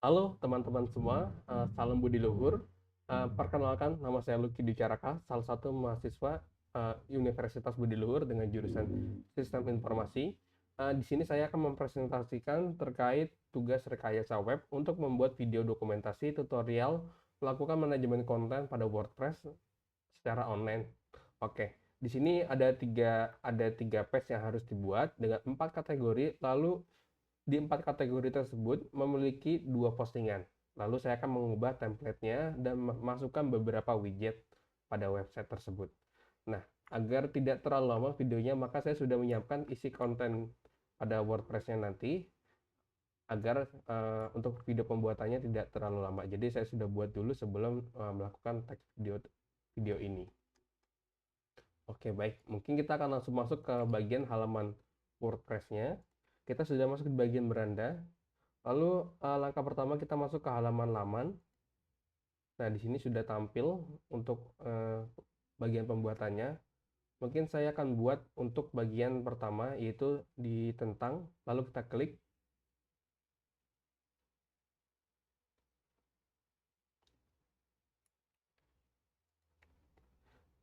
Halo teman-teman semua, salam budi luhur. Perkenalkan, nama saya Lucky Dicaraka, salah satu mahasiswa Universitas Budi Luhur dengan jurusan Sistem Informasi. Di sini saya akan mempresentasikan terkait tugas rekayasa web untuk membuat video dokumentasi tutorial melakukan manajemen konten pada WordPress secara online. Oke, di sini ada tiga page yang harus dibuat dengan 4 kategori, lalu di 4 kategori tersebut memiliki 2 postingan. Lalu saya akan mengubah template-nya dan masukkan beberapa widget pada website tersebut. Nah, agar tidak terlalu lama videonya, maka saya sudah menyiapkan isi konten pada WordPress-nya nanti agar untuk video pembuatannya tidak terlalu lama. Jadi saya sudah buat dulu sebelum melakukan tag video ini. Oke, baik. Mungkin kita akan langsung masuk ke bagian halaman WordPress-nya. Kita sudah masuk di bagian beranda. Lalu langkah pertama kita masuk ke halaman laman. Nah, di sini sudah tampil untuk bagian pembuatannya. Mungkin saya akan buat untuk bagian pertama, yaitu di tentang, lalu kita klik.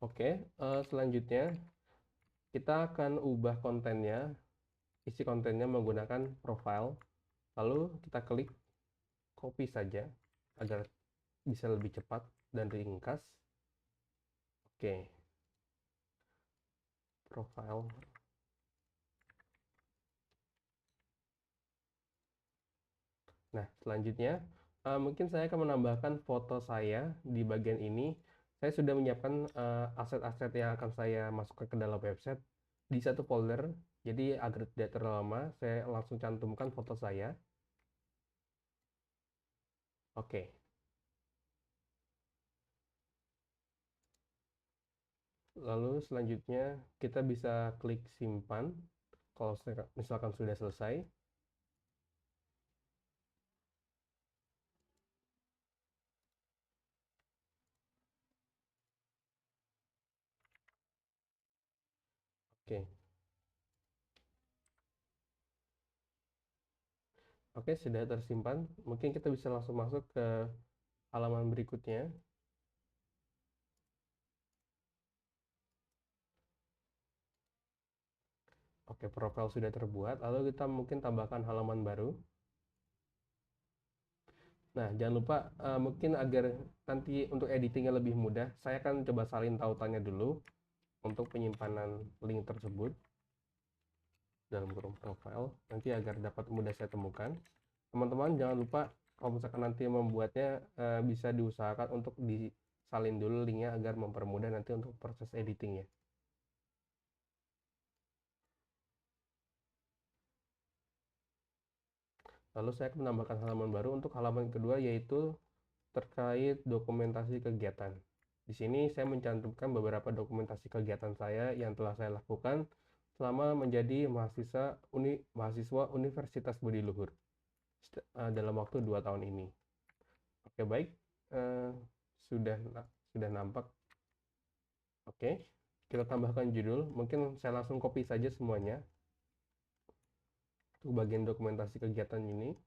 Oke, selanjutnya kita akan ubah kontennya, isi kontennya menggunakan profile. Lalu kita klik copy saja agar bisa lebih cepat dan ringkas. Oke, profile. Nah, selanjutnya mungkin saya akan menambahkan foto saya di bagian ini. Saya sudah menyiapkan aset-aset yang akan saya masukkan ke dalam website di satu folder. Jadi agar tidak terlalu lama, saya langsung cantumkan foto saya. Oke, lalu selanjutnya kita bisa klik simpan kalau misalkan sudah selesai. Oke, oke, sudah tersimpan. Mungkin kita bisa langsung masuk ke halaman berikutnya. Oke, profil sudah terbuat. Lalu kita mungkin tambahkan halaman baru. Nah, jangan lupa mungkin agar nanti untuk editingnya lebih mudah, saya akan coba salin tautannya dulu untuk penyimpanan link tersebut dalam grup profile, nanti agar dapat mudah saya temukan. Teman-teman jangan lupa kalau misalkan nanti membuatnya bisa diusahakan untuk disalin dulu linknya agar mempermudah nanti untuk proses editingnya. Lalu saya akan menambahkan halaman baru untuk halaman kedua, yaitu terkait dokumentasi kegiatan. Di sini saya mencantumkan beberapa dokumentasi kegiatan saya yang telah saya lakukan selama menjadi mahasiswa Universitas Budi Luhur dalam waktu 2 tahun ini. Oke, baik. Eh, sudah sudah nampak. Oke, kita tambahkan judul. Mungkin saya langsung copy saja semuanya untuk bagian dokumentasi kegiatan ini.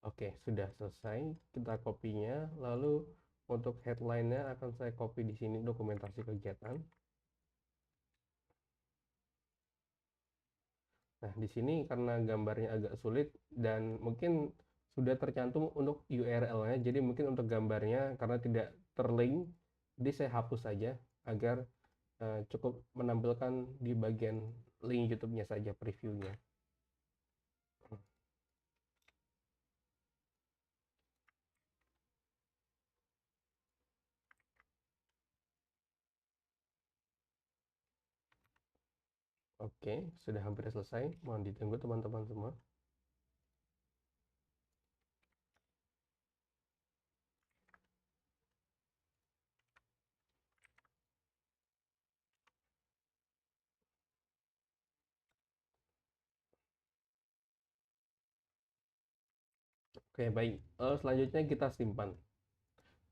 Oke, sudah selesai. Kita kopinya. Lalu untuk headline-nya akan saya copy di sini dokumentasi kegiatan. Nah, di sini karena gambarnya agak sulit dan mungkin sudah tercantum untuk URL-nya, jadi mungkin untuk gambarnya karena tidak terlink, jadi saya hapus saja agar cukup menampilkan di bagian link YouTube-nya saja previewnya. Oke, sudah hampir selesai. Mohon ditunggu teman-teman semua. Oke, baik. Selanjutnya kita simpan.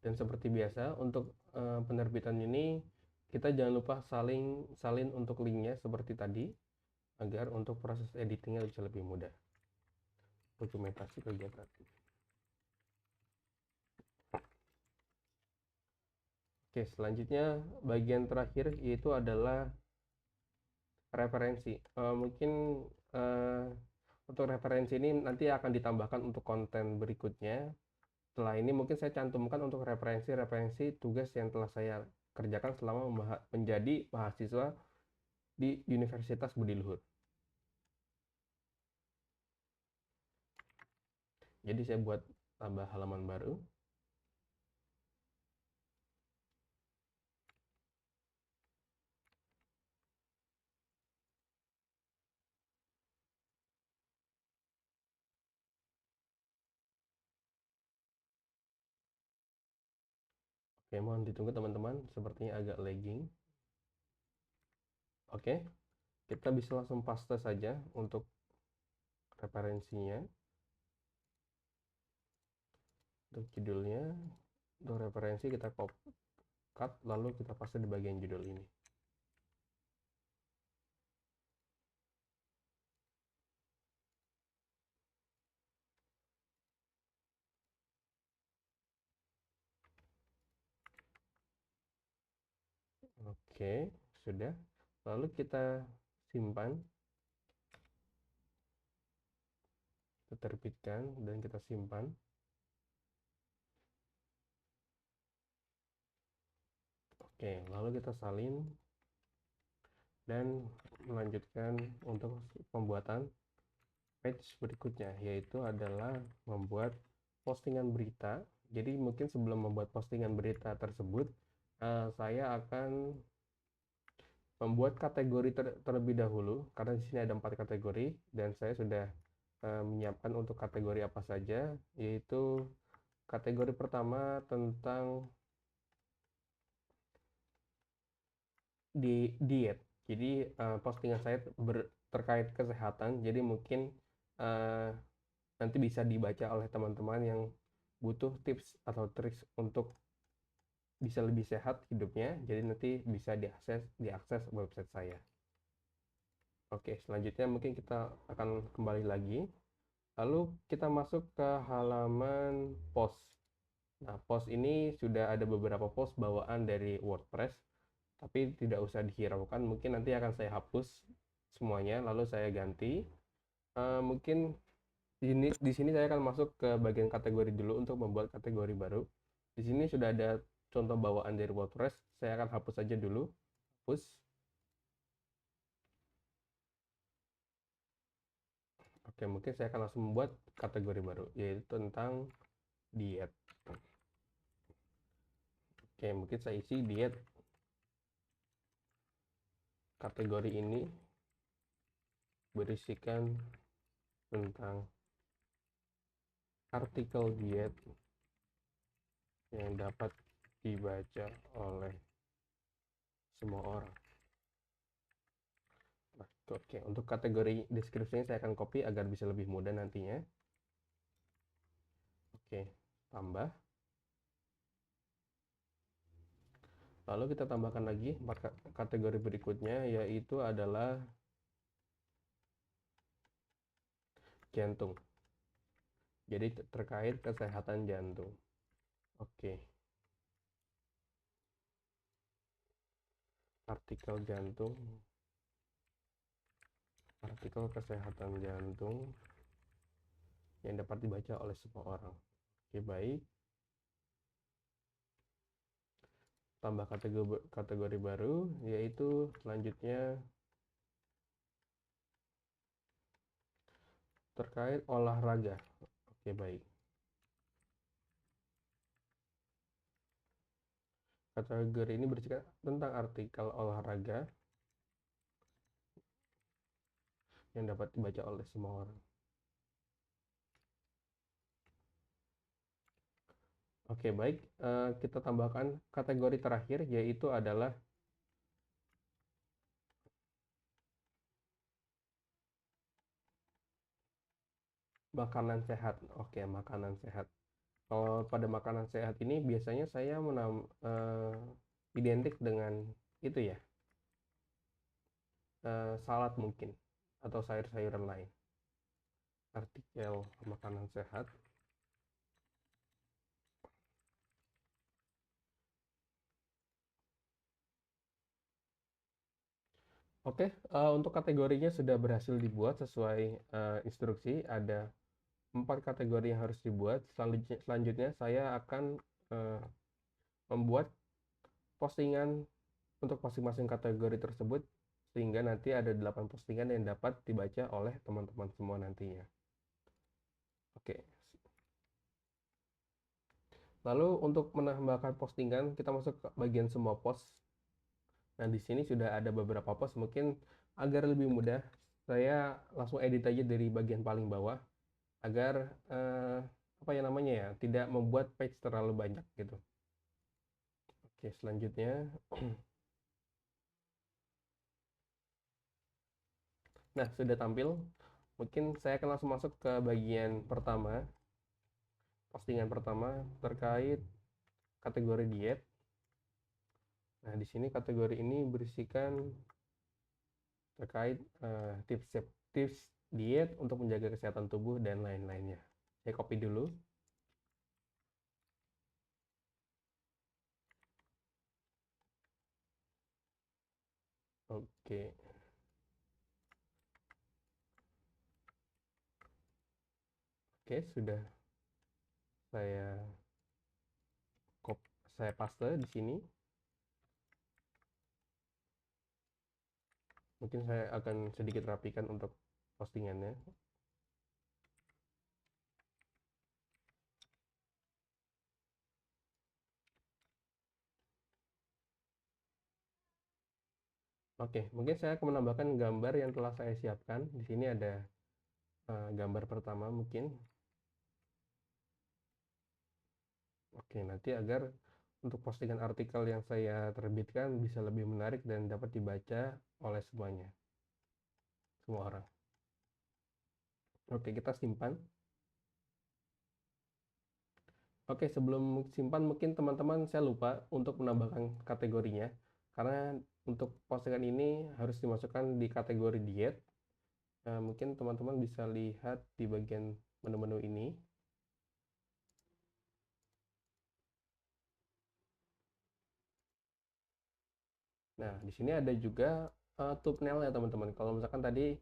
Dan seperti biasa untuk penerbitan ini kita jangan lupa salin untuk linknya seperti tadi, agar untuk proses editingnya bisa lebih mudah. Dokumentasi kegiatan. Oke, selanjutnya bagian terakhir yaitu adalah referensi. Mungkin untuk referensi ini nanti akan ditambahkan untuk konten berikutnya. Setelah ini mungkin saya cantumkan untuk referensi tugas yang telah saya kerjakan selama menjadi mahasiswa di Universitas Budi Luhur. Jadi saya buat tambah halaman baru. Oke, mohon ditunggu teman-teman, sepertinya agak lagging. Oke, kita bisa langsung paste saja untuk referensinya. Untuk judulnya, untuk referensi kita cut, lalu kita paste di bagian judul ini. Oke, sudah. Lalu kita simpan, kita terbitkan, dan kita simpan. Oke, lalu kita salin dan melanjutkan untuk pembuatan page berikutnya, yaitu adalah membuat postingan berita. Jadi mungkin sebelum membuat postingan berita tersebut, saya akan membuat kategori terlebih dahulu, karena di sini ada 4 kategori dan saya sudah menyiapkan untuk kategori apa saja, yaitu kategori pertama tentang diet. Jadi postingan saya terkait kesehatan, jadi mungkin nanti bisa dibaca oleh teman-teman yang butuh tips atau trik untuk bisa lebih sehat hidupnya, jadi nanti bisa diakses website saya. Oke, selanjutnya mungkin kita akan kembali lagi, lalu kita masuk ke halaman post. Nah, post ini sudah ada beberapa post bawaan dari WordPress, tapi tidak usah dihiraukan, mungkin nanti akan saya hapus semuanya lalu saya ganti. Mungkin di sini saya akan masuk ke bagian kategori dulu untuk membuat kategori baru. Di sini sudah ada contoh bawaan dari WordPress, saya akan hapus saja dulu. Hapus. Oke, mungkin saya akan langsung membuat kategori baru, yaitu tentang diet. Oke, mungkin saya isi diet. Kategori ini berisikan tentang artikel diet yang dapat dibaca oleh semua orang. Oke, untuk kategori deskripsinya saya akan copy agar bisa lebih mudah nantinya. Oke, tambah. Lalu kita tambahkan lagi 4 kategori berikutnya, yaitu adalah jantung. Jadi terkait kesehatan jantung. Oke. Artikel jantung. Artikel kesehatan jantung yang dapat dibaca oleh semua orang. Oke, baik. Tambah kategori baru, yaitu selanjutnya terkait olahraga. Oke, baik. Kategori ini bercerita tentang artikel olahraga yang dapat dibaca oleh semua orang. Oke, baik. Kita tambahkan kategori terakhir, yaitu adalah makanan sehat. Oke, makanan sehat. Kalau pada makanan sehat ini biasanya saya identik dengan itu ya, salad mungkin atau sayur-sayuran lain. Artikel makanan sehat. Oke, untuk kategorinya sudah berhasil dibuat sesuai instruksi. Ada 4 kategori yang harus dibuat. Selanjutnya saya akan membuat postingan untuk masing-masing kategori tersebut, sehingga nanti ada 8 postingan yang dapat dibaca oleh teman-teman semua nantinya. Oke. Lalu untuk menambahkan postingan, kita masuk ke bagian semua post. Nah, di sini sudah ada beberapa post, mungkin agar lebih mudah, saya langsung edit aja dari bagian paling bawah agar apa ya namanya ya, tidak membuat page terlalu banyak gitu. Oke, selanjutnya. Nah, sudah tampil. Mungkin saya akan langsung masuk ke bagian pertama. Postingan pertama terkait kategori diet. Nah, di sini kategori ini berisikan terkait tips diet untuk menjaga kesehatan tubuh dan lain-lainnya. Saya copy dulu. Oke. Oke, sudah saya saya paste di sini. Mungkin saya akan sedikit rapikan untuk postingannya. Oke, mungkin saya akan menambahkan gambar yang telah saya siapkan. Di sini ada gambar pertama mungkin. Oke, nanti agar untuk postingan artikel yang saya terbitkan bisa lebih menarik dan dapat dibaca oleh semuanya, semua orang. Oke, kita simpan. Oke, sebelum simpan mungkin teman-teman saya lupa untuk menambahkan kategorinya. Karena untuk postingan ini harus dimasukkan di kategori diet. Mungkin teman-teman bisa lihat di bagian menu-menu ini. Nah, di sini ada juga thumbnail ya teman-teman. Kalau misalkan tadi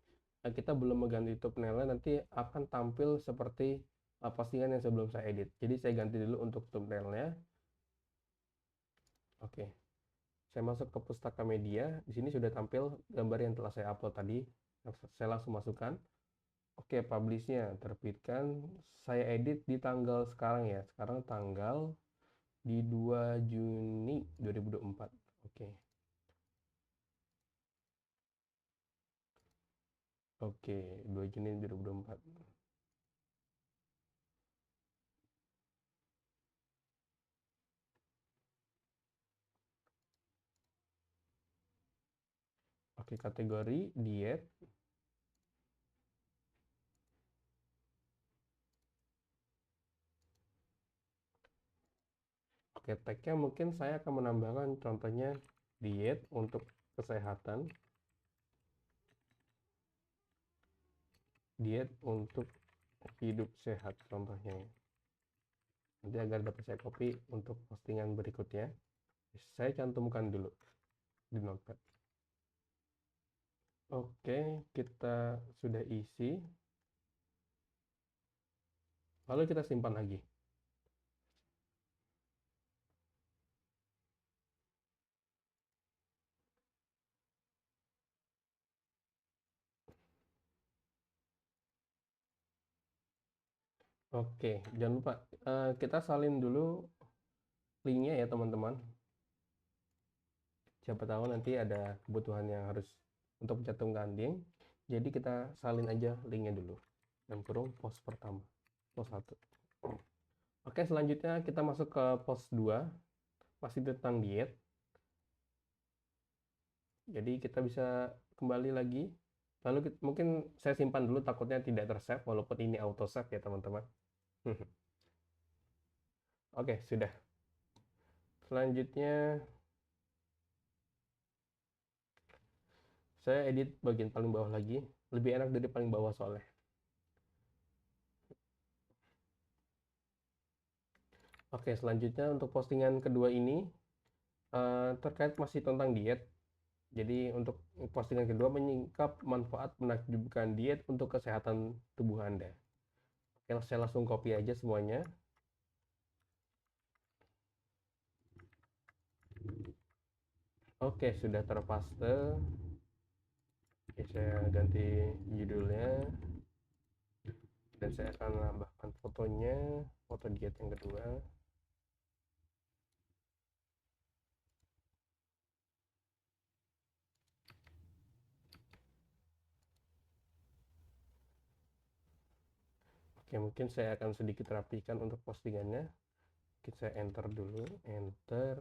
kita belum mengganti thumbnailnya, nanti akan tampil seperti postingan yang sebelum saya edit. Jadi saya ganti dulu untuk thumbnailnya. Oke, saya masuk ke pustaka media. Di sini sudah tampil gambar yang telah saya upload tadi. Saya langsung masukkan. Oke, publishnya terbitkan. Saya edit di tanggal sekarang ya. Sekarang tanggal di 2 Juni 2024. Oke. Oke, 2 Juni 2024. Oke, kategori diet. Oke, tagnya mungkin saya akan menambahkan contohnya diet untuk kesehatan. Diet untuk hidup sehat contohnya. Nanti agar dapat saya copy untuk postingan berikutnya. Saya cantumkan dulu di notepad. Oke, kita sudah isi. Lalu kita simpan lagi. Oke, jangan lupa kita salin dulu linknya ya teman-teman. Siapa tahu nanti ada kebutuhan yang harus untuk mencantumkan link. Jadi kita salin aja linknya dulu. Dan kurung post pertama, post 1. Oke, selanjutnya kita masuk ke post 2, masih tentang diet. Jadi kita bisa kembali lagi. Lalu mungkin saya simpan dulu, takutnya tidak tersave, walaupun ini auto save ya teman-teman. Oke, sudah. Selanjutnya Saya edit bagian paling bawah lagi, lebih enak dari paling bawah soalnya. Oke, selanjutnya untuk postingan kedua ini terkait masih tentang diet. Jadi untuk postingan kedua menyingkap manfaat menakjubkan diet untuk kesehatan tubuh Anda. Oke, saya langsung copy aja semuanya. Oke, sudah terpaste. Oke, saya ganti judulnya dan saya akan menambahkan fotonya, foto diet yang kedua. Oke, mungkin saya akan sedikit rapikan untuk postingannya. Mungkin saya enter dulu, enter.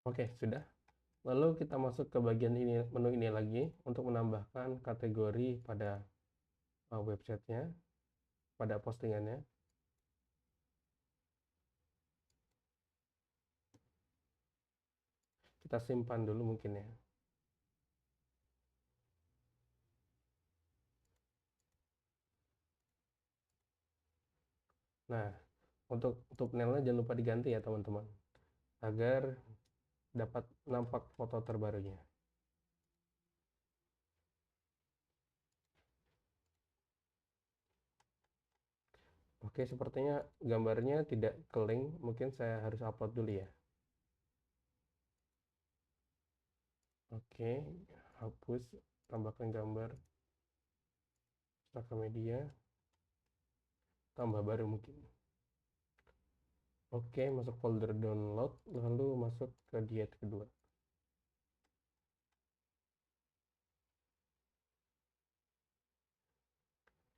Oke, sudah. Lalu kita masuk ke bagian ini, menu ini lagi untuk menambahkan kategori pada websitenya, pada postingannya. Kita simpan dulu mungkin ya. Nah, untuk thumbnailnya jangan lupa diganti ya teman-teman, agar dapat nampak foto terbarunya. Oke, sepertinya gambarnya tidak keling, mungkin saya harus upload dulu ya. Oke, hapus, tambahkan gambar, ke media, tambah baru mungkin. Oke, masuk folder download, lalu masuk ke diet kedua.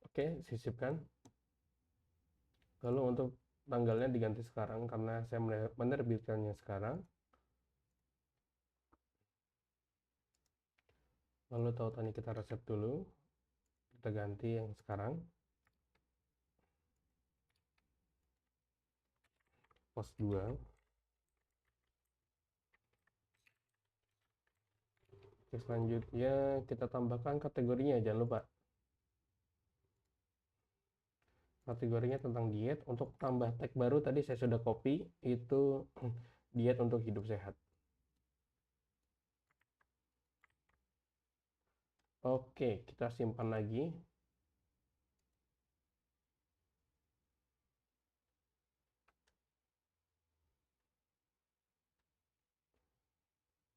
Oke, sisipkan. Lalu untuk tanggalnya diganti sekarang karena saya menerbitkannya sekarang. Lalu tautannya kita reset dulu. Kita ganti yang sekarang. Post 2. Oke, selanjutnya kita tambahkan kategorinya, jangan lupa. Kategorinya tentang diet. Untuk tambah tag baru tadi saya sudah copy, itu diet untuk hidup sehat. Oke, kita simpan lagi.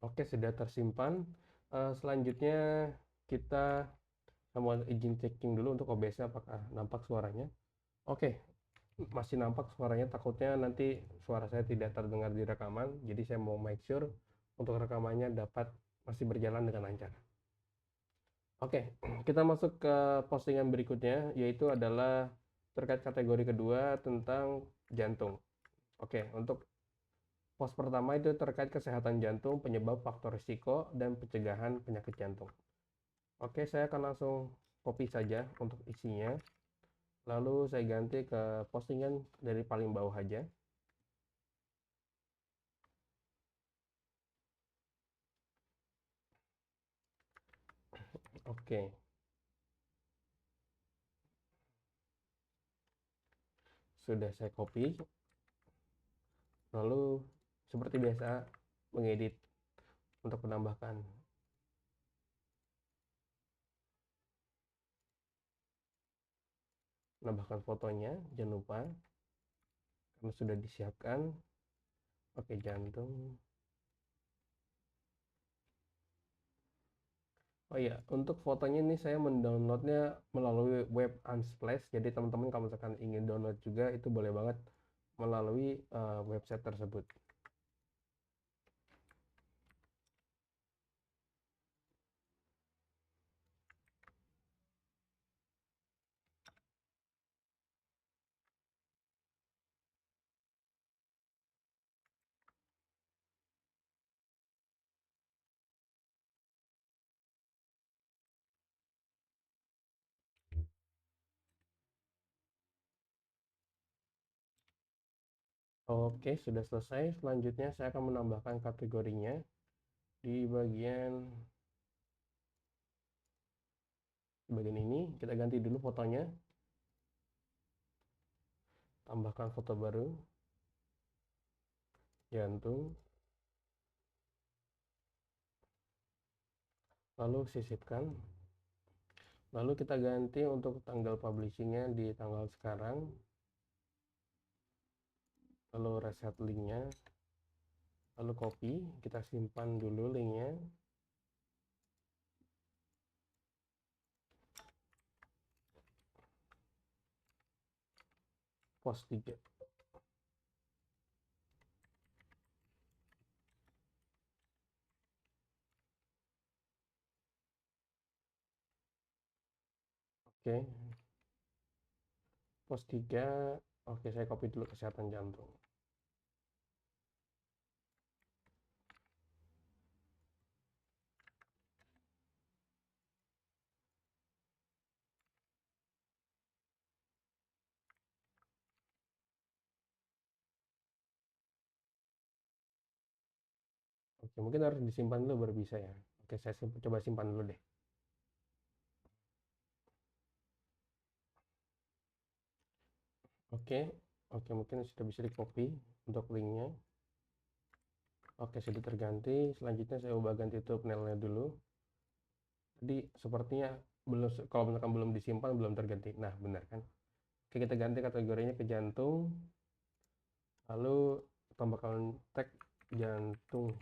Oke, sudah tersimpan. Selanjutnya kita mau izin checking dulu untuk OBS apakah nampak suaranya. Oke, masih nampak suaranya, takutnya nanti suara saya tidak terdengar di rekaman, jadi saya mau make sure untuk rekamannya dapat masih berjalan dengan lancar. Oke, kita masuk ke postingan berikutnya, yaitu adalah terkait kategori kedua tentang jantung. Oke, untuk post pertama itu terkait kesehatan jantung, penyebab, faktor risiko, dan pencegahan penyakit jantung. Oke, saya akan langsung copy saja untuk isinya. Lalu saya ganti ke postingan dari paling bawah aja. Oke, sudah saya copy. Lalu seperti biasa mengedit untuk menambahkan fotonya, jangan lupa karena sudah disiapkan. Oke, jantung. Oh iya, untuk fotonya ini saya mendownloadnya melalui web Unsplash. Jadi teman-teman kalau misalkan ingin download juga itu boleh banget melalui website tersebut. Oke, sudah selesai. Selanjutnya saya akan menambahkan kategorinya di bagian ini. Kita ganti dulu fotonya, tambahkan foto baru, jantung, lalu sisipkan. Lalu kita ganti untuk tanggal publishingnya di tanggal sekarang, lalu reset linknya, lalu copy, kita simpan dulu linknya. Post 3. Oke, post 3. Oke, saya copy dulu kesehatan jantung. Oke, mungkin harus disimpan dulu baru bisa ya. Oke, saya coba simpan dulu deh. Oke, oke, mungkin sudah bisa di copy untuk linknya. Oke, sudah terganti. Selanjutnya saya ubah ganti thumbnailnya dulu. Jadi sepertinya belum, kalau misalkan belum disimpan belum terganti. Nah, benar kan? Oke, kita ganti kategorinya ke jantung. Lalu tambahkan tag jantung,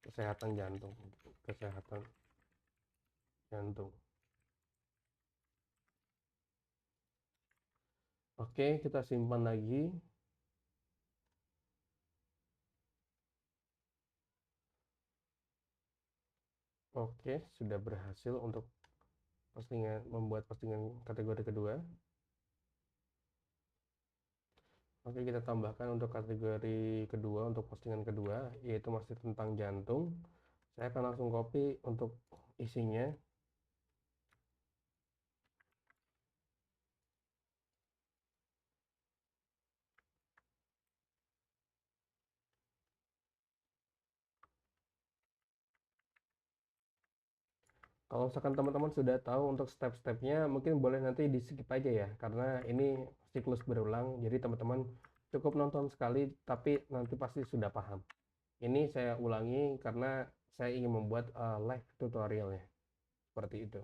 kesehatan jantung, kesehatan jantung. Oke, kita simpan lagi. Oke, sudah berhasil untuk membuat postingan kategori kedua. Oke, kita tambahkan untuk kategori kedua, untuk postingan kedua, yaitu masih tentang jantung. Saya akan langsung copy untuk isinya. Kalau misalkan teman-teman sudah tahu untuk step-stepnya, mungkin boleh nanti di skip aja ya, karena ini siklus berulang, jadi teman-teman cukup nonton sekali, tapi nanti pasti sudah paham. Ini saya ulangi karena saya ingin membuat live tutorialnya, seperti itu.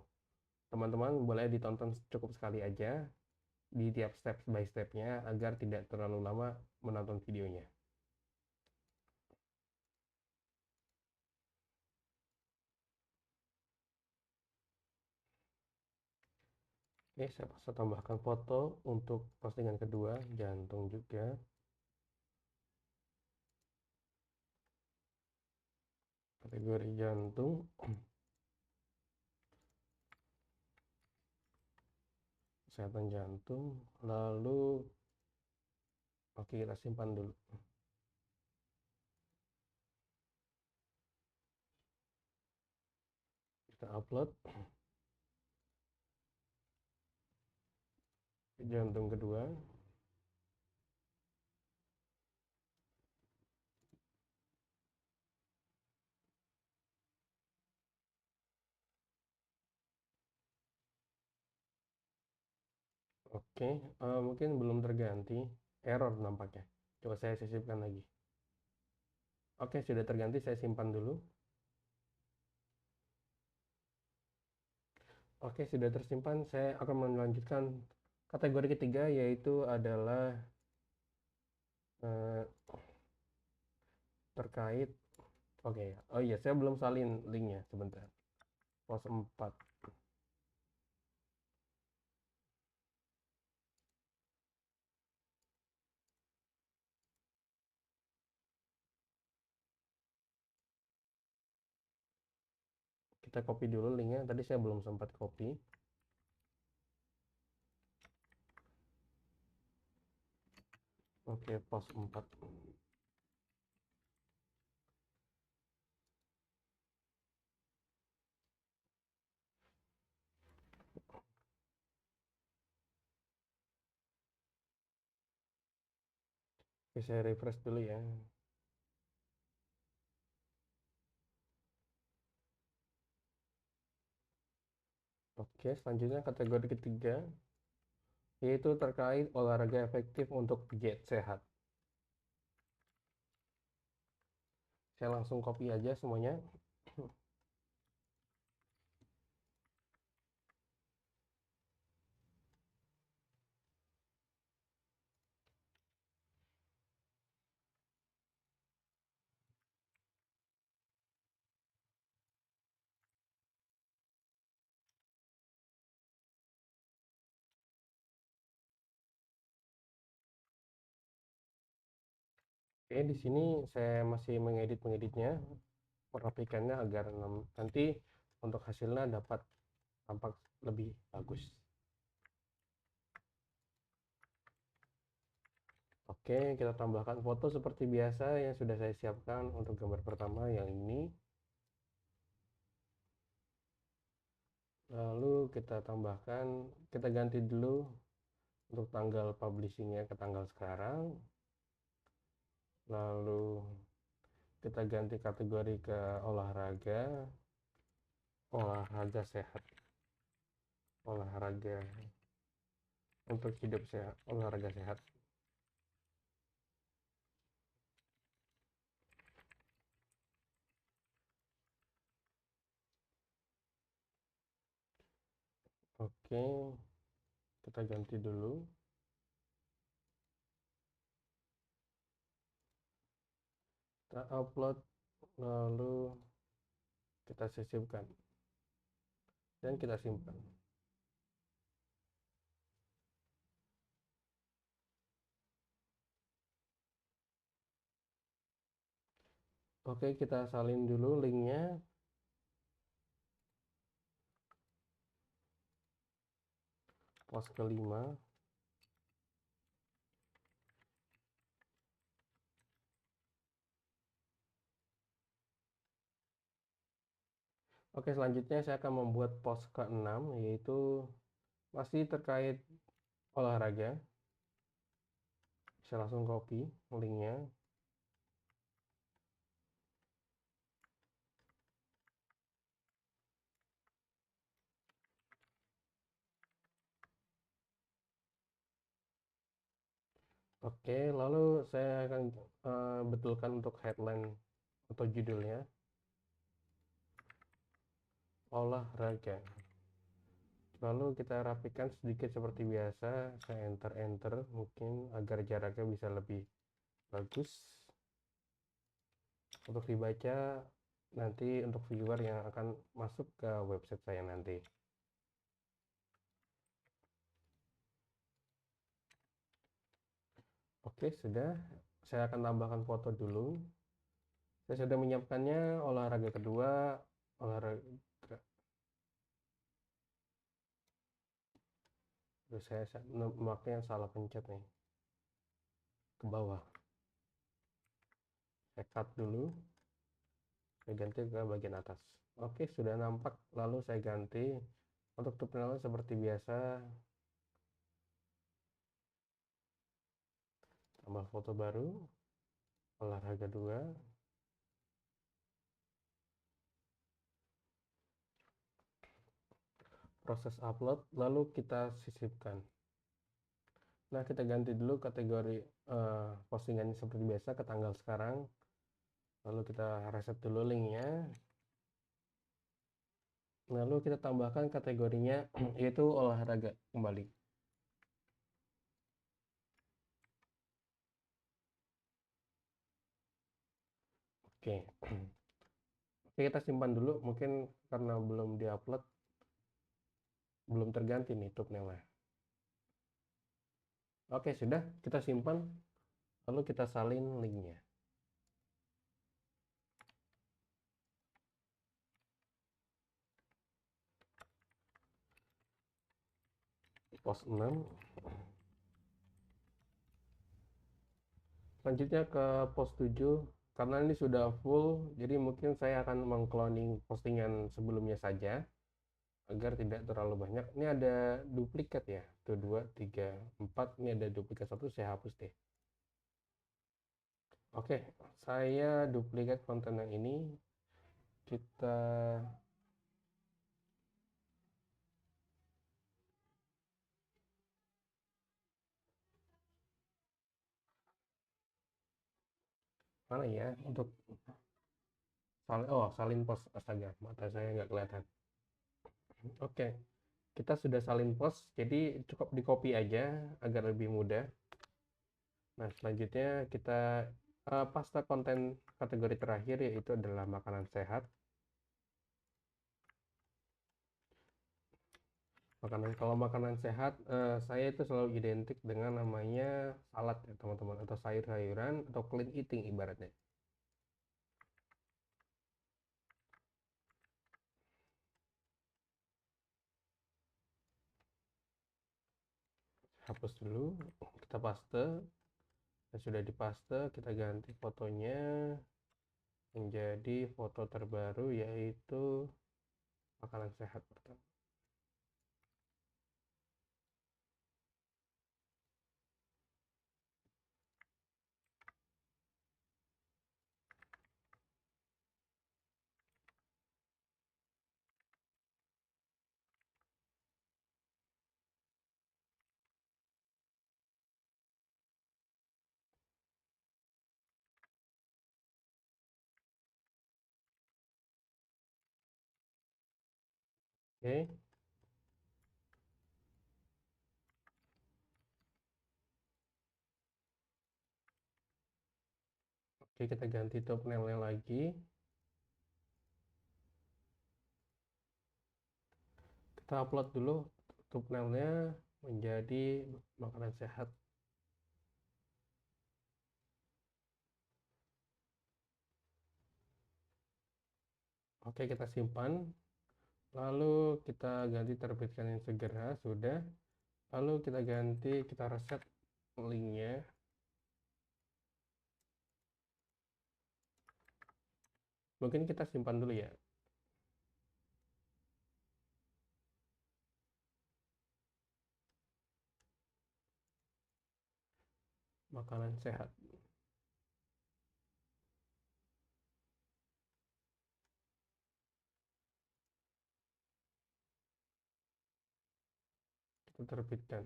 Teman-teman boleh ditonton cukup sekali aja di tiap step by stepnya agar tidak terlalu lama menonton videonya. Oke, saya tambahkan foto untuk postingan kedua, jantung juga. Kategori jantung, kesehatan jantung. Lalu, oke, kita simpan dulu. Kita upload jantung kedua. Oke, mungkin belum terganti. Error nampaknya. Coba saya sisipkan lagi. Oke, sudah terganti, saya simpan dulu. Oke, sudah tersimpan. Saya akan melanjutkan kategori ketiga, yaitu adalah eh, terkait. Oke, oh iya, saya belum salin linknya, sebentar. Pos 4. Kita copy dulu linknya, tadi saya belum sempat copy. Oke, pos 4. Oke, saya refresh dulu ya. Oke, selanjutnya kategori ketiga, yaitu terkait olahraga efektif untuk diet sehat. Saya langsung copy aja semuanya. Oke, di sini saya masih mengeditnya, merapikannya agar nanti untuk hasilnya dapat tampak lebih bagus. Oke, kita tambahkan foto seperti biasa yang sudah saya siapkan untuk gambar pertama yang ini. Lalu kita tambahkan, kita ganti dulu untuk tanggal publishingnya ke tanggal sekarang. Lalu kita ganti kategori ke olahraga sehat, olahraga untuk hidup sehat, olahraga sehat. Oke, kita ganti dulu. Kita upload, lalu kita sisipkan dan kita simpan. Oke, kita salin dulu linknya. Pos kelima. Oke, selanjutnya saya akan membuat pos ke-6, yaitu masih terkait olahraga. Saya langsung copy linknya. Oke, lalu saya akan betulkan untuk headline atau judulnya olahraga. Lalu kita rapikan sedikit seperti biasa. Saya enter mungkin agar jaraknya bisa lebih bagus untuk dibaca nanti untuk viewer yang akan masuk ke website saya nanti. Oke, sudah. Saya akan tambahkan foto dulu. Saya sudah menyiapkannya, olahraga kedua, olahraga. Terus saya makanya salah pencet nih, ke bawah. Saya cut dulu, saya ganti ke bagian atas. Oke, sudah nampak. Lalu saya ganti untuk thumbnail seperti biasa, tambah foto baru, olahraga 2. Proses upload, lalu kita sisipkan. Nah, kita ganti dulu kategori postingannya seperti biasa ke tanggal sekarang. Lalu kita reset dulu linknya. Lalu kita tambahkan kategorinya yaitu olahraga kembali. Oke. Oke, kita simpan dulu, mungkin karena belum diupload, belum terganti nih thumbnailnya. Oke, sudah, kita simpan, lalu kita salin linknya. Pos 6. Selanjutnya ke pos 7. Karena ini sudah full, jadi mungkin saya akan mengcloning postingan sebelumnya saja agar tidak terlalu banyak. Ini ada duplikat ya, 1, 2, 3, 4. Ini ada duplikat 1, saya hapus deh. Oke, saya duplikat konten yang ini. Kita mana ya untuk salin post, astaga mata saya nggak kelihatan. Oke, kita sudah salin post, jadi cukup di copy aja agar lebih mudah. Nah, selanjutnya kita paste konten kategori terakhir, yaitu adalah makanan sehat. Kalau makanan sehat, saya itu selalu identik dengan namanya salad ya teman-teman, atau sayur-sayuran, atau clean eating ibaratnya. Hapus dulu, kita paste. Yang sudah dipaste, kita ganti fotonya menjadi foto terbaru, yaitu makanan sehat pertama. Oke, oke, kita ganti thumbnailnya lagi. Kita upload dulu thumbnailnya menjadi makanan sehat. Oke, kita simpan. Lalu kita ganti terbitkan yang segera, sudah. Lalu kita ganti, kita reset linknya. Mungkin kita simpan dulu ya. Makanan sehat. Kita terbitkan.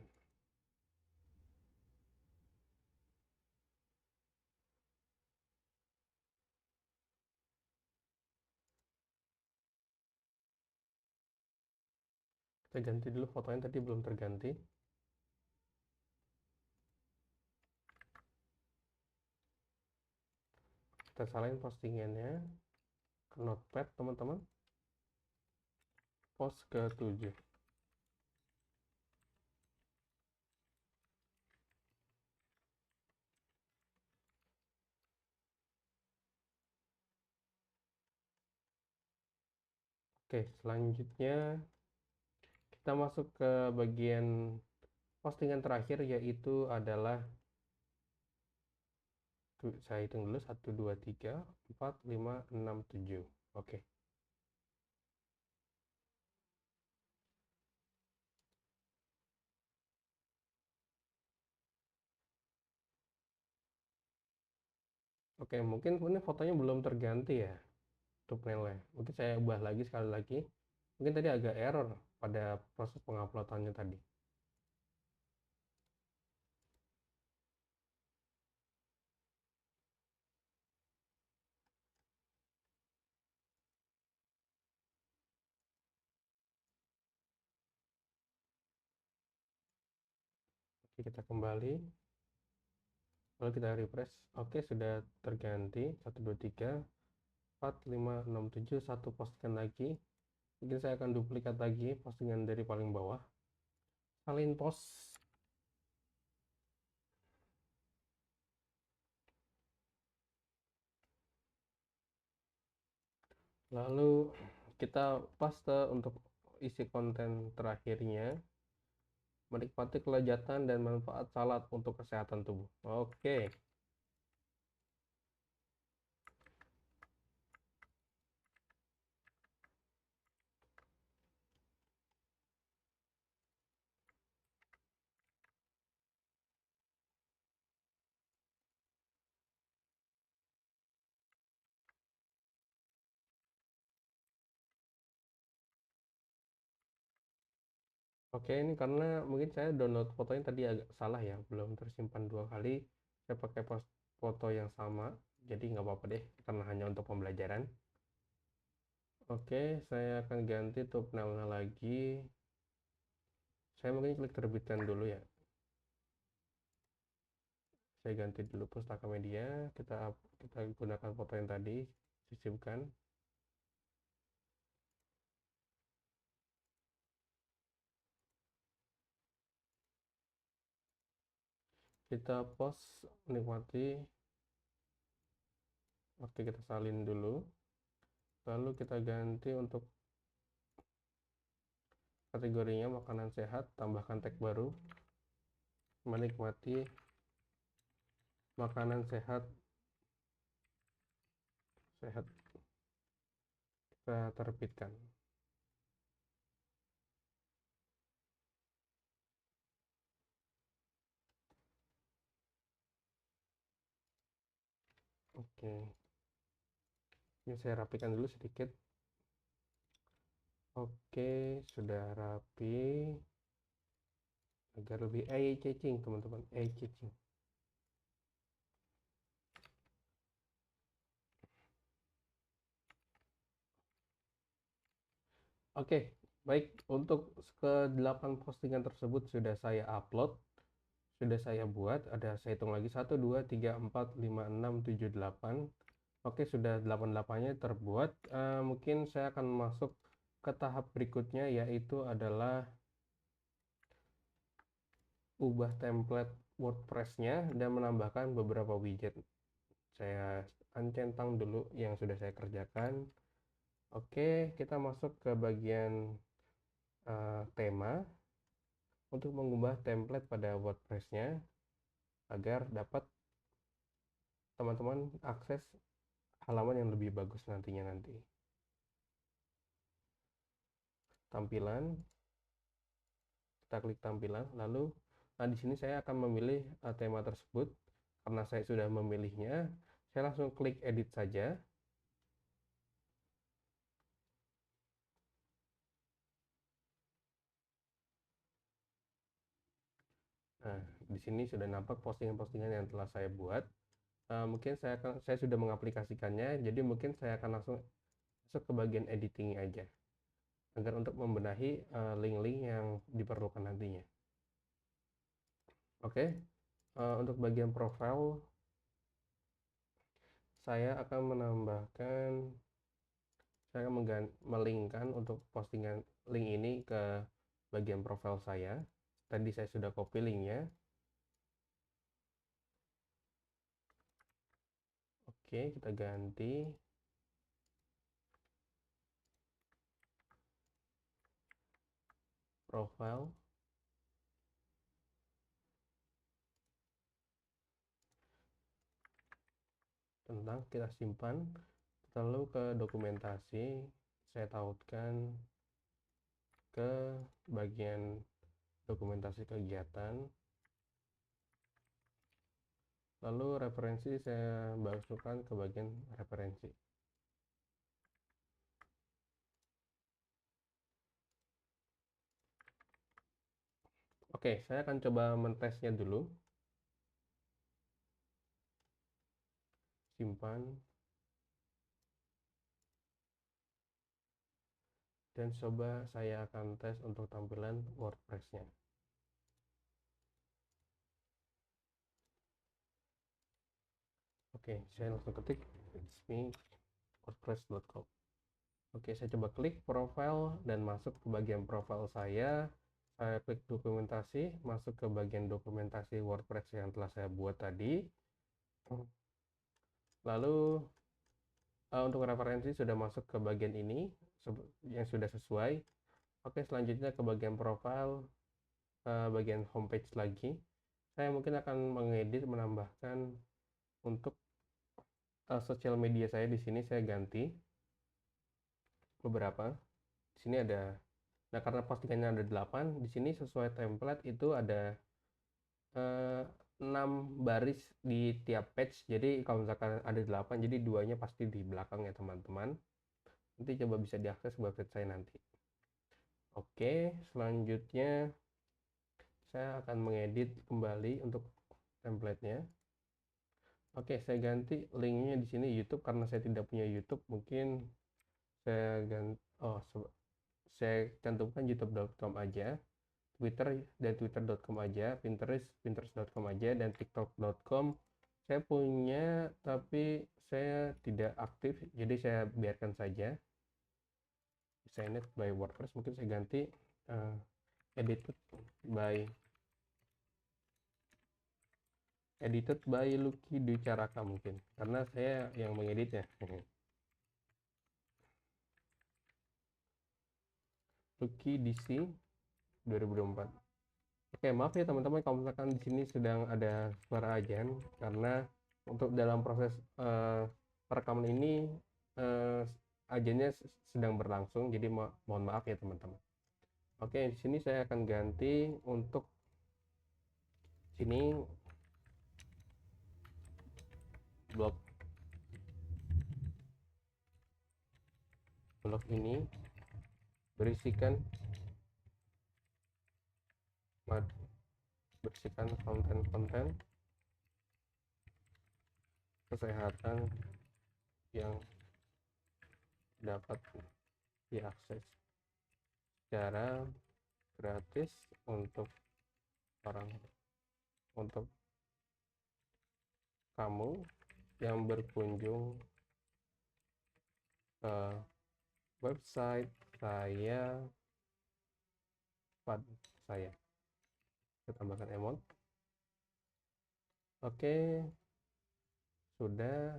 Kita ganti dulu fotonya, tadi belum terganti. Kita salin postingannya ke notepad teman-teman. Post ke-7. Oke, selanjutnya kita masuk ke bagian postingan terakhir, yaitu adalah, saya hitung dulu, 1, 2, 3, 4, 5, 6, 7. Oke. Oke, mungkin ini fotonya belum terganti ya, thumbnailnya. Mungkin saya ubah lagi sekali lagi. Mungkin tadi agak error pada proses penguploadannya tadi. Oke, kita kembali. Lalu kita refresh. Oke, sudah terganti. 1, 2, 3, 4, 5, 6, 7. Satu postingan lagi. Mungkin saya akan duplikat lagi postingan dari paling bawah. Salin post. Lalu kita paste untuk isi konten terakhirnya. Menikmati kelezatan dan manfaat salad untuk kesehatan tubuh. Oke. Oke, ini karena mungkin saya download fotonya tadi agak salah ya, belum tersimpan 2 kali. Saya pakai foto yang sama, jadi nggak apa-apa deh, karena hanya untuk pembelajaran. Oke, saya akan ganti thumbnailnya lagi. Saya mungkin klik terbitkan dulu ya. Saya ganti dulu pustaka media. Kita gunakan foto yang tadi, sisipkan. Kita post, menikmati. Oke, kita salin dulu. Lalu kita ganti untuk kategorinya makanan sehat, tambahkan tag baru. Menikmati makanan sehat. Kita terbitkan. Oke, ini saya rapikan dulu sedikit. Oke, sudah rapi. Agar lebih eye-catching, teman-teman, eye-catching. Oke, baik. Untuk ke-8 postingan tersebut sudah saya upload, sudah saya buat. Saya hitung lagi, 1, 2, 3, 4, 5, 6, 7, 8. Oke, sudah 8-8-nya terbuat. Mungkin saya akan masuk ke tahap berikutnya, yaitu adalah ubah template WordPress-nya dan menambahkan beberapa widget. Saya centang dulu yang sudah saya kerjakan. Oke, kita masuk ke bagian tema untuk mengubah template pada WordPress-nya agar dapat teman-teman akses halaman yang lebih bagus nantinya. Tampilan, kita klik tampilan, lalu di sini saya akan memilih tema tersebut. Karena saya sudah memilihnya, saya langsung klik edit saja. Nah, di sini sudah nampak postingan-postingan yang telah saya buat. Mungkin saya sudah mengaplikasikannya, jadi mungkin saya akan langsung masuk ke bagian editing aja, agar untuk membenahi link-link yang diperlukan nantinya. Oke, untuk bagian profile, saya akan melingkan untuk postingan link ini ke bagian profile saya. Tadi saya sudah copy linknya. Oke, kita ganti. Profile. Tentang, kita simpan. Lalu ke dokumentasi, saya tautkan ke bagian dokumentasi kegiatan. Lalu referensi saya masukkan ke bagian referensi. Oke, saya akan coba mentesnya dulu. Simpan. Dan coba saya akan tes untuk tampilan WordPress-nya. Oke, saya langsung ketik it's me wordpress.com. Oke, saya coba klik profile dan masuk ke bagian profile saya. Saya klik dokumentasi, masuk ke bagian dokumentasi WordPress yang telah saya buat tadi. Lalu untuk referensi sudah masuk ke bagian ini yang sudah sesuai. Oke, selanjutnya ke bagian profile, bagian homepage lagi. Saya mungkin akan mengedit, menambahkan untuk sosial media saya. Di sini saya ganti beberapa. Di sini ada, nah karena postingannya ada 8, di sini sesuai template itu ada 6 baris di tiap page. Jadi kalau misalkan ada 8, jadi 2-nya pasti di belakang ya teman-teman. Nanti coba bisa diakses website saya nanti. Oke, selanjutnya saya akan mengedit kembali untuk template-nya. Oke, saya ganti linknya di sini YouTube karena saya tidak punya YouTube. Mungkin saya ganti, saya cantumkan youtube.com aja, Twitter dan twitter.com aja, Pinterest pinterest.com aja, dan tiktok.com saya punya tapi saya tidak aktif, jadi saya biarkan saja. Designed by WordPress, mungkin saya ganti uh, edited by Lucky Dwi Caraka mungkin, karena saya yang mengeditnya. Lucky DC 2024. Oke, maaf ya teman-teman kalau misalkan di sini sedang ada suara ajan, karena untuk dalam proses perekaman ini ajannya sedang berlangsung, jadi mohon maaf ya teman-teman. Oke, di sini saya akan ganti untuk sini blok ini berisikan konten-konten kesehatan yang dapat diakses secara gratis untuk kamu yang berkunjung ke website saya. Saya tambahkan emot. Oke, sudah,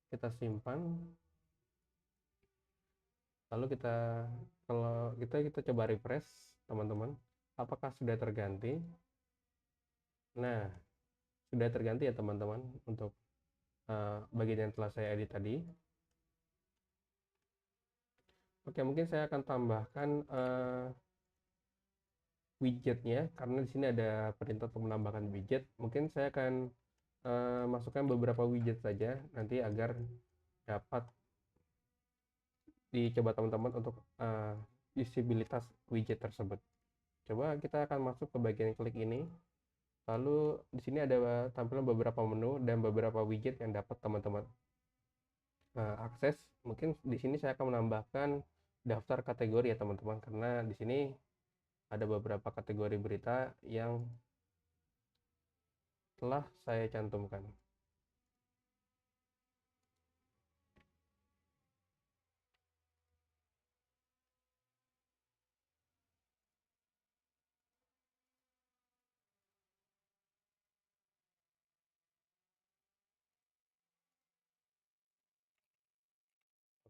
kita simpan. Lalu kita coba refresh teman-teman, apakah sudah terganti. Nah, sudah terganti ya teman-teman untuk bagian yang telah saya edit tadi. Oke, mungkin saya akan tambahkan widgetnya, karena di sini ada perintah untuk menambahkan widget. Mungkin saya akan masukkan beberapa widget saja nanti agar dapat dicoba teman-teman untuk visibilitas widget tersebut. Coba kita akan masuk ke bagian klik ini. Lalu di sini ada tampilan beberapa menu dan beberapa widget yang dapat teman-teman akses. Mungkin di sini saya akan menambahkan daftar kategori ya teman-teman, karena di sini ada beberapa kategori berita yang telah saya cantumkan.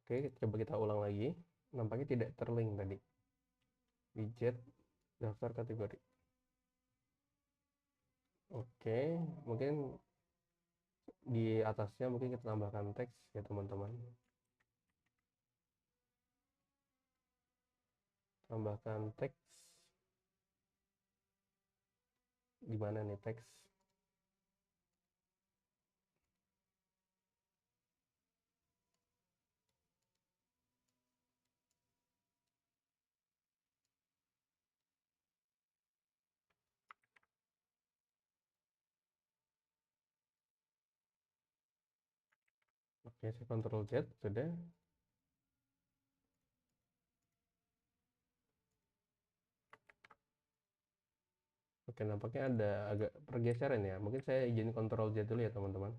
Oke, coba kita ulang lagi. Nampaknya tidak terlink tadi. Widget daftar kategori. Oke, mungkin di atasnya mungkin kita tambahkan teks ya teman-teman. Tambahkan teks. Di mana nih teks? Oke, saya Ctrl Z, sudah. Oke, nampaknya ada agak pergeseran ya. Mungkin saya izin Ctrl Z dulu ya teman-teman.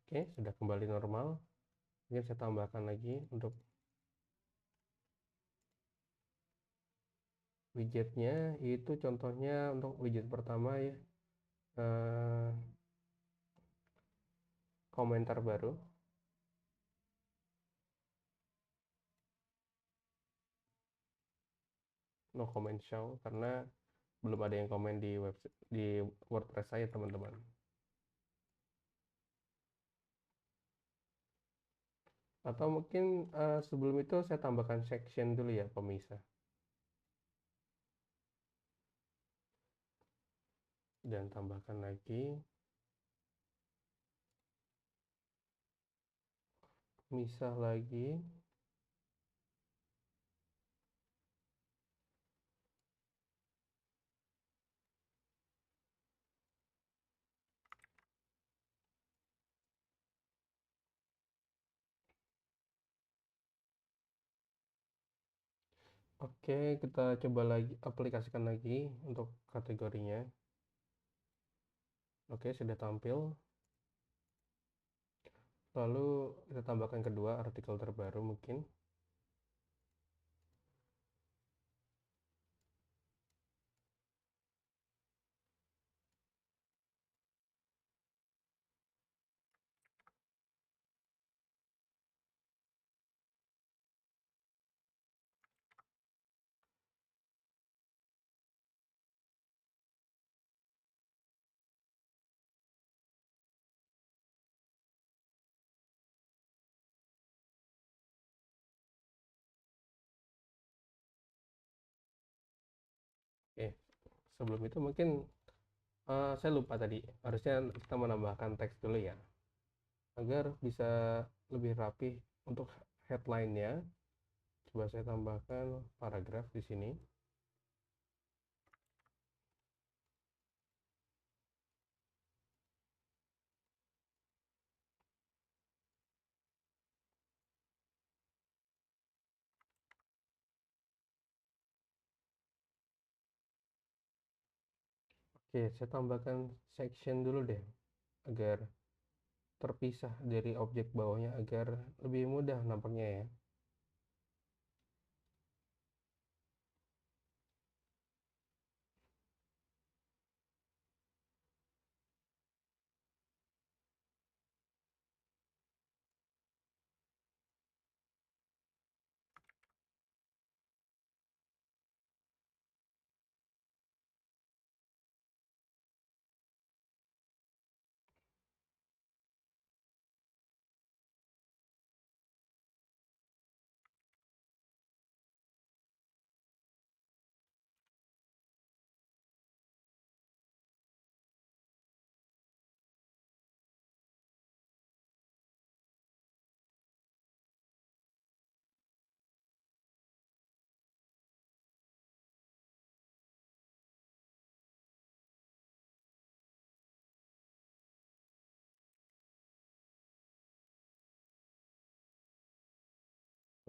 Oke, sudah kembali normal. Mungkin saya tambahkan lagi untuk widgetnya. Itu contohnya untuk widget pertama ya, komentar baru. No comment show, karena belum ada yang komen di website, di WordPress saya teman-teman. Atau mungkin sebelum itu saya tambahkan section dulu ya pemisah. Dan tambahkan lagi misah lagi. Oke, kita coba lagi aplikasikan lagi untuk kategorinya. Oke, sudah tampil. Lalu kita tambahkan kedua artikel terbaru mungkin. Oke, sebelum itu mungkin saya lupa tadi, harusnya kita menambahkan teks dulu ya, agar bisa lebih rapi untuk headline-nya. Coba saya tambahkan paragraf di sini. Oke, saya tambahkan section dulu deh, agar terpisah dari objek bawahnya, agar lebih mudah nampaknya ya.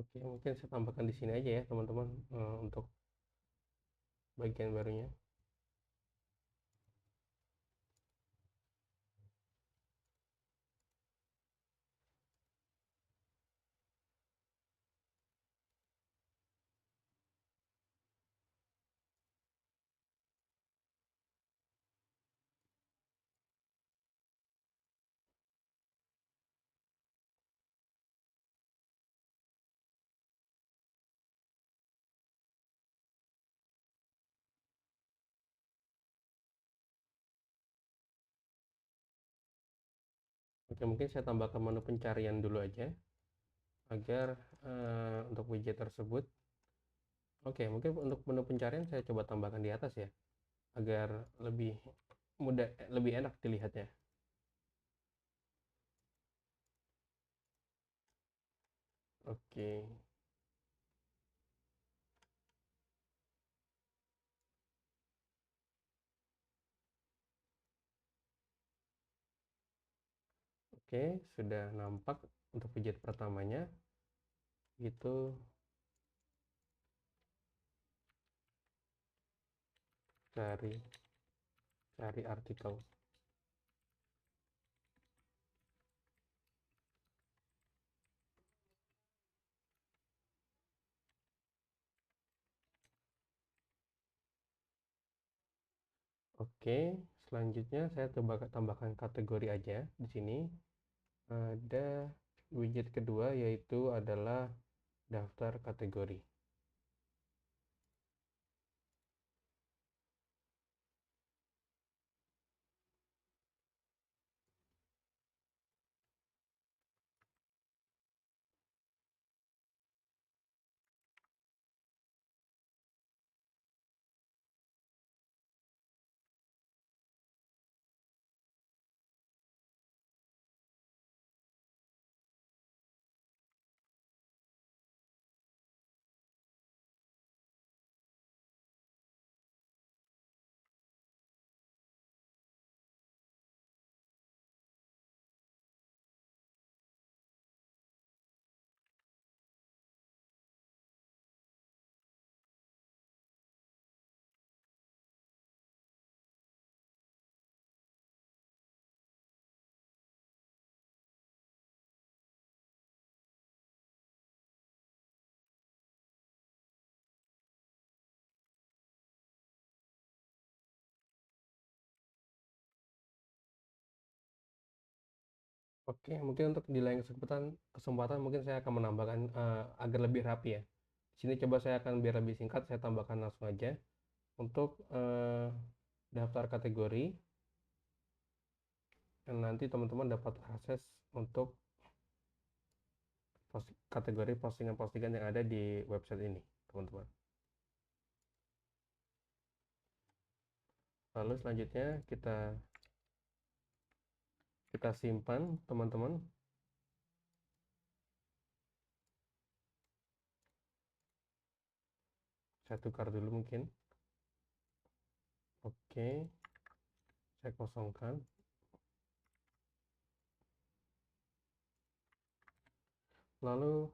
Oke, mungkin saya tambahkan di sini aja ya teman-teman, untuk bagian barunya. Oke, mungkin saya tambahkan menu pencarian dulu aja, agar untuk widget tersebut. Oke, mungkin untuk menu pencarian saya coba tambahkan di atas ya, agar lebih mudah, lebih enak dilihatnya. Oke. Oke, sudah nampak untuk widget pertamanya. Itu cari artikel. Oke, selanjutnya saya coba tambahkan kategori aja di sini. Ada widget kedua, yaitu adalah daftar kategori. Oke, mungkin untuk di lain kesempatan mungkin saya akan menambahkan agar lebih rapi ya. Di sini coba saya akan biar lebih singkat, saya tambahkan langsung aja untuk daftar kategori, dan nanti teman-teman dapat akses untuk kategori postingan-postingan yang ada di website ini, teman-teman. Lalu selanjutnya kita simpan, teman-teman. Saya tukar dulu mungkin. Oke, saya kosongkan. Lalu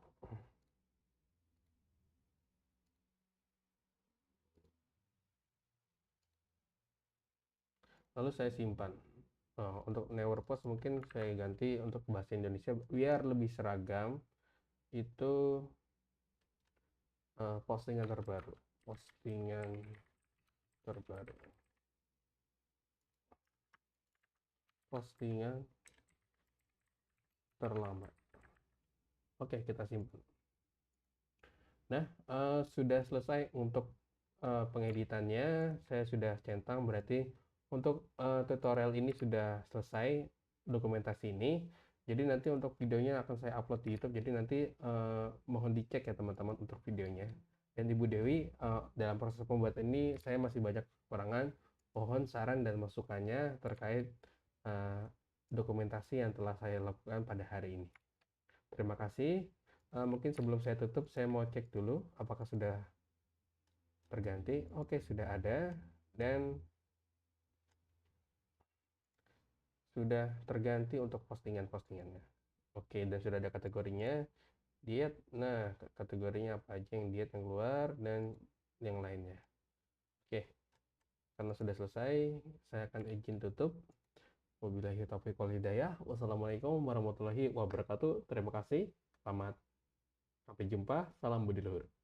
saya simpan. Untuk newer post mungkin saya ganti untuk bahasa Indonesia biar lebih seragam. Itu postingan terbaru. Postingan terbaru. Postingan terlama. Oke, kita simpan. Nah, sudah selesai untuk pengeditannya. Saya sudah centang, berarti untuk tutorial ini sudah selesai dokumentasi ini. Jadi nanti untuk videonya akan saya upload di YouTube. Jadi nanti mohon dicek ya teman-teman untuk videonya. Dan Ibu Dewi, dalam proses pembuatan ini saya masih banyak kekurangan. Mohon saran dan masukannya terkait dokumentasi yang telah saya lakukan pada hari ini. Terima kasih. Mungkin sebelum saya tutup, saya mau cek dulu apakah sudah terganti. Oke, sudah ada dan sudah terganti untuk postingan-postingannya. Oke, dan sudah ada kategorinya diet. Nah, kategorinya apa aja yang diet yang keluar dan yang lainnya. Oke, karena sudah selesai, saya akan izin tutup. Wabillahi taufiq wal hidayah. Wassalamualaikum warahmatullahi wabarakatuh. Terima kasih. Selamat sampai jumpa. Salam budi luhur.